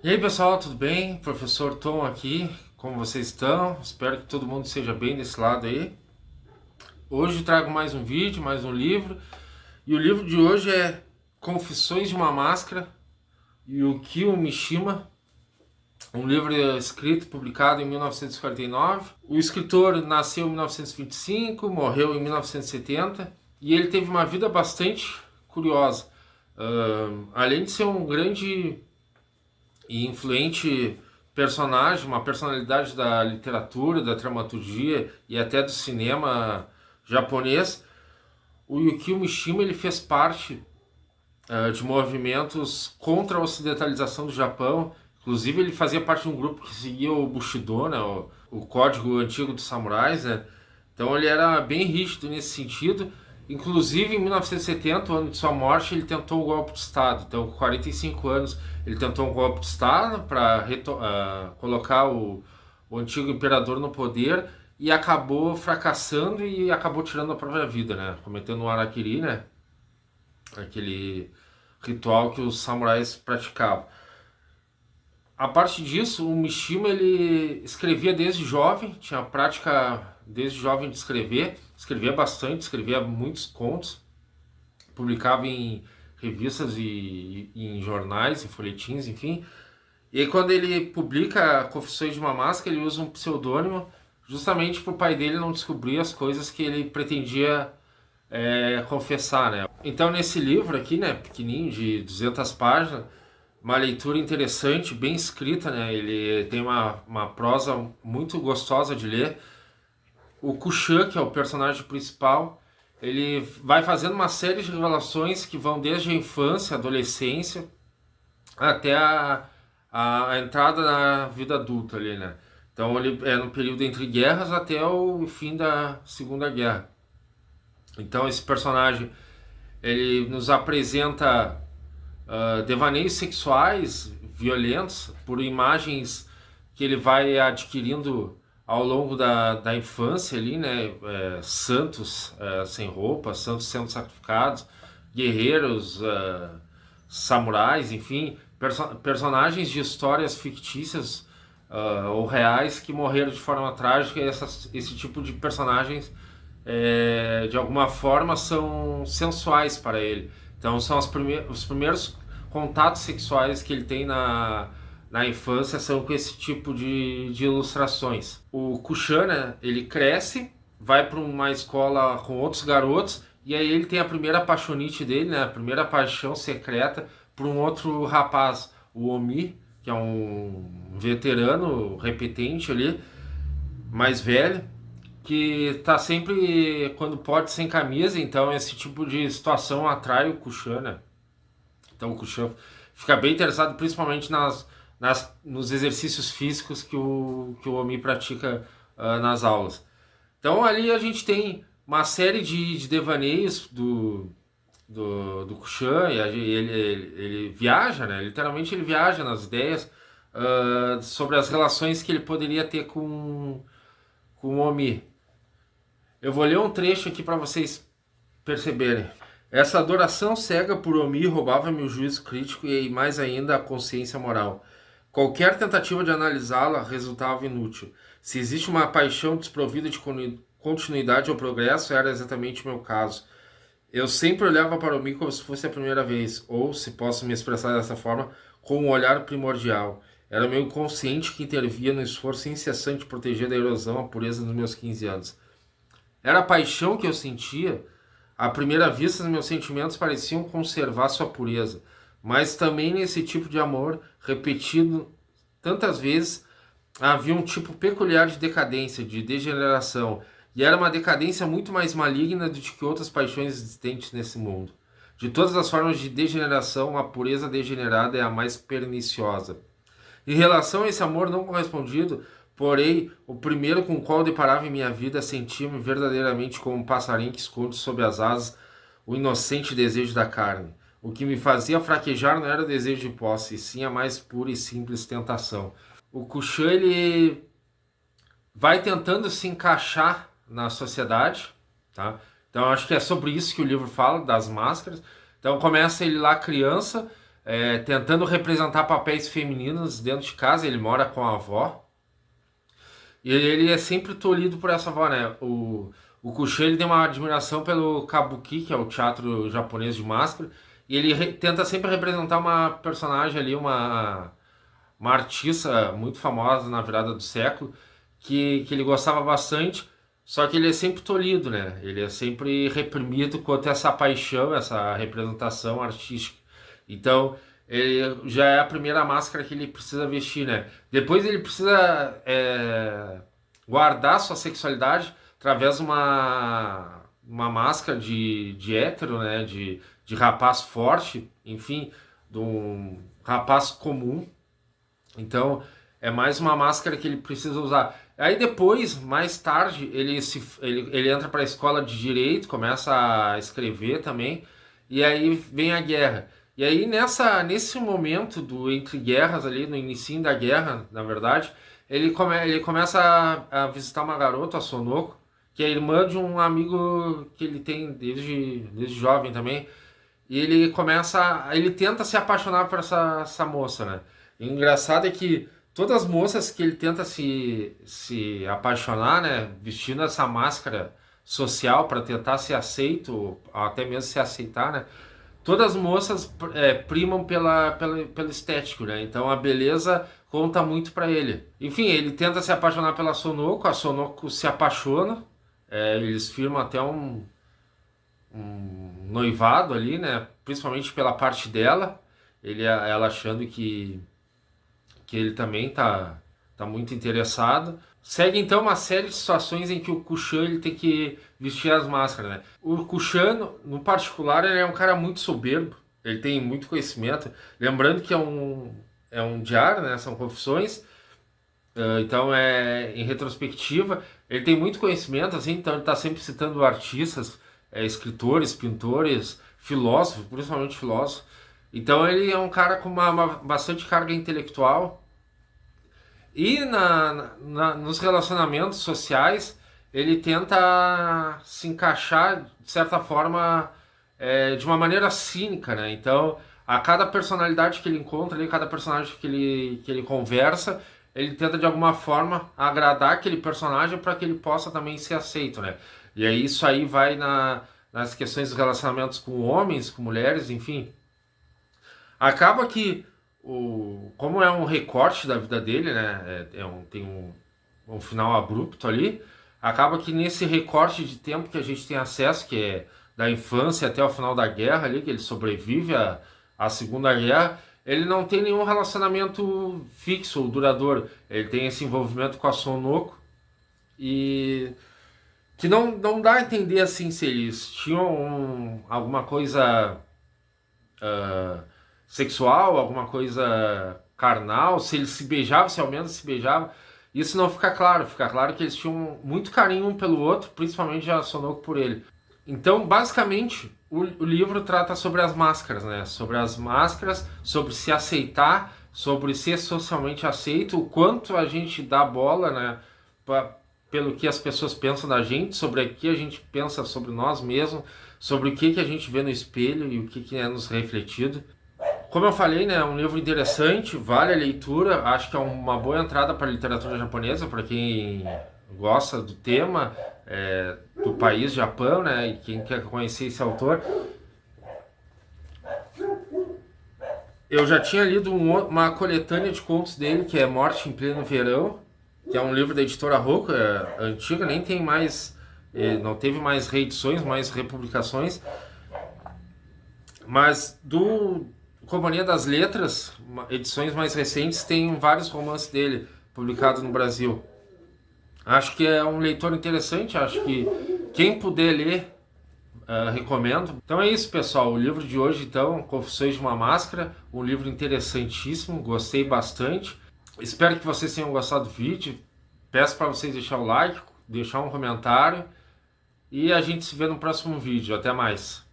E aí pessoal, tudo bem? Professor Tom aqui, como vocês estão? Espero que todo mundo esteja bem desse lado aí. Hoje trago mais um vídeo, mais um livro, e o livro de hoje é Confissões de uma Máscara, Yukio Mishima, um livro escrito, publicado em 1949. O escritor nasceu em 1925, morreu em 1970, e ele teve uma vida bastante curiosa. Além de ser um grande e influente personagem, uma personalidade da literatura, da dramaturgia e até do cinema japonês, o Yukio Mishima ele fez parte de movimentos contra a ocidentalização do Japão. Inclusive ele fazia parte de um grupo que seguia o Bushido, né, o código antigo dos samurais, né? Então ele era bem rígido nesse sentido. Inclusive, em 1970, o ano de sua morte, ele tentou o golpe de Estado. Então, com 45 anos, ele tentou um golpe de Estado para colocar o antigo imperador no poder e acabou fracassando e acabou tirando a própria vida, né? Cometendo um harakiri, né? Aquele ritual que os samurais praticavam. A parte disso, o Mishima ele escrevia desde jovem, tinha a prática desde jovem de escrever, escrevia bastante, escrevia muitos contos, publicava em revistas e em jornais, em folhetins, enfim. E aí, quando ele publica Confissões de uma Máscara, ele usa um pseudônimo justamente para o pai dele não descobrir as coisas que ele pretendia confessar, né? Então, nesse livro aqui, né, pequenininho, de 200 páginas, uma leitura interessante, bem escrita, né? Ele tem uma prosa muito gostosa de ler. O Kushan, que é o personagem principal, ele vai fazendo uma série de revelações que vão desde a infância, adolescência, até a entrada na vida adulta ali, né? Então ele é no período entre guerras até o fim da Segunda Guerra. Então esse personagem, ele nos apresenta devaneios sexuais violentos por imagens que ele vai adquirindo ao longo da infância ali, né? Santos sem roupa, santos sendo sacrificados, guerreiros, samurais, enfim, personagens de histórias fictícias ou reais que morreram de forma trágica. E esse tipo de personagens de alguma forma são sensuais para ele. Então são os primeiros contatos sexuais que ele tem na infância são com esse tipo de ilustrações. O Kushan, né, ele cresce, vai para uma escola com outros garotos e aí ele tem a primeira paixonite dele, né, a primeira paixão secreta por um outro rapaz, o Omi, que é um veterano repetente ali, mais velho, que tá sempre, quando pode, sem camisa. Então esse tipo de situação atrai o Kushan, né? Então o Kushan fica bem interessado principalmente nos exercícios físicos que o Omi pratica nas aulas. Então ali a gente tem uma série de devaneios do Kushan, e ele viaja, né? Literalmente ele viaja nas ideias sobre as relações que ele poderia ter com o Omi. Eu vou ler um trecho aqui para vocês perceberem. Essa adoração cega por Omi roubava-me o juízo crítico e mais ainda a consciência moral. Qualquer tentativa de analisá-la resultava inútil. Se existe uma paixão desprovida de continuidade ou progresso, era exatamente o meu caso. Eu sempre olhava para Omi como se fosse a primeira vez, ou, se posso me expressar dessa forma, com um olhar primordial. Era o meu inconsciente que intervia no esforço incessante de proteger da erosão a pureza dos meus 15 anos. Era a paixão que eu sentia. À primeira vista, os meus sentimentos pareciam conservar sua pureza, mas também nesse tipo de amor, repetido tantas vezes, havia um tipo peculiar de decadência, de degeneração, e era uma decadência muito mais maligna do que outras paixões existentes nesse mundo. De todas as formas de degeneração, a pureza degenerada é a mais perniciosa. Em relação a esse amor não correspondido, porém, o primeiro com o qual eu deparava em minha vida, sentia-me verdadeiramente como um passarinho que esconde sob as asas o inocente desejo da carne. O que me fazia fraquejar não era o desejo de posse, e sim a mais pura e simples tentação. O Kushan, ele vai tentando se encaixar na sociedade, tá? Então acho que é sobre isso que o livro fala, das máscaras. Então começa ele lá criança, tentando representar papéis femininos dentro de casa. Ele mora com a avó. E ele é sempre tolhido por essa avó, né? O Kushan, ele tem uma admiração pelo Kabuki, que é o teatro japonês de máscara. E ele tenta sempre representar uma personagem ali, uma artista muito famosa na virada do século, que ele gostava bastante, só que ele é sempre tolhido, né? Ele é sempre reprimido quanto a essa paixão, essa representação artística. Então, ele já é a primeira máscara que ele precisa vestir, né? Depois ele precisa guardar sua sexualidade através de uma máscara de hétero, né? De rapaz forte, enfim, de um rapaz comum. Então, é mais uma máscara que ele precisa usar. Aí depois, mais tarde, ele entra para a escola de direito, começa a escrever também, e aí vem a guerra. E aí nesse momento do entre guerras ali, no início da guerra, na verdade, ele começa a visitar uma garota, a Sonoko, que é irmã de um amigo que ele tem desde jovem também. E ele tenta se apaixonar por essa moça, né? E o engraçado é que todas as moças que ele tenta se apaixonar, né, vestindo essa máscara social para tentar ser aceito, ou até mesmo se aceitar, né, todas as moças primam pelo estético, né, então a beleza conta muito para ele. Enfim, ele tenta se apaixonar pela Sonoko, a Sonoko se apaixona, eles firmam até um noivado ali, né, principalmente pela parte dela, ela achando que ele também tá muito interessado. Segue então uma série de situações em que o Kushan ele tem que vestir as máscaras, né? O Kushan, no particular, ele é um cara muito soberbo, ele tem muito conhecimento. Lembrando que é um diário, né? São confissões, então em retrospectiva. Ele tem muito conhecimento, assim, então ele está sempre citando artistas, escritores, pintores, filósofos, principalmente filósofos. Então ele é um cara com bastante carga intelectual. E nos relacionamentos sociais, ele tenta se encaixar, de certa forma, de uma maneira cínica, né? Então, a cada personalidade que ele encontra, ali, cada personagem que ele conversa, ele tenta, de alguma forma, agradar aquele personagem para que ele possa também ser aceito, né? E aí isso aí vai nas questões dos relacionamentos com homens, com mulheres, enfim. Acaba que, como é um recorte da vida dele, né? Tem um final abrupto ali. Acaba que nesse recorte de tempo que a gente tem acesso, que é da infância até o final da guerra ali, que ele sobrevive à Segunda Guerra, ele não tem nenhum relacionamento fixo ou duradouro. Ele tem esse envolvimento com a Sonoko e que não dá a entender assim se eles tinham alguma coisa sexual, alguma coisa carnal, se eles se beijavam, se ao menos se beijavam. Isso não fica claro. Fica claro que eles tinham muito carinho um pelo outro, principalmente a Sonoko por ele. Então, basicamente, o livro trata sobre as máscaras, né? Sobre as máscaras, sobre se aceitar, sobre ser socialmente aceito, o quanto a gente dá bola, né? Pelo que as pessoas pensam da gente, sobre o que a gente pensa sobre nós mesmos, sobre o que a gente vê no espelho e o que é nos refletido. Como eu falei, né, é um livro interessante, vale a leitura, acho que é uma boa entrada para a literatura japonesa, para quem gosta do tema, do país Japão, né, e quem quer conhecer esse autor. Eu já tinha lido uma coletânea de contos dele, que é Morte em Pleno Verão, que é um livro da editora Rocco, antiga, nem tem mais, não teve mais reedições, mais republicações, mas do Companhia das Letras, edições mais recentes, tem vários romances dele publicados no Brasil. Acho que é um leitor interessante, acho que quem puder ler, recomendo. Então é isso, pessoal, o livro de hoje, então, Confissões de uma Máscara, um livro interessantíssimo, gostei bastante. Espero que vocês tenham gostado do vídeo, peço para vocês deixar o like, deixar um comentário, e a gente se vê no próximo vídeo. Até mais!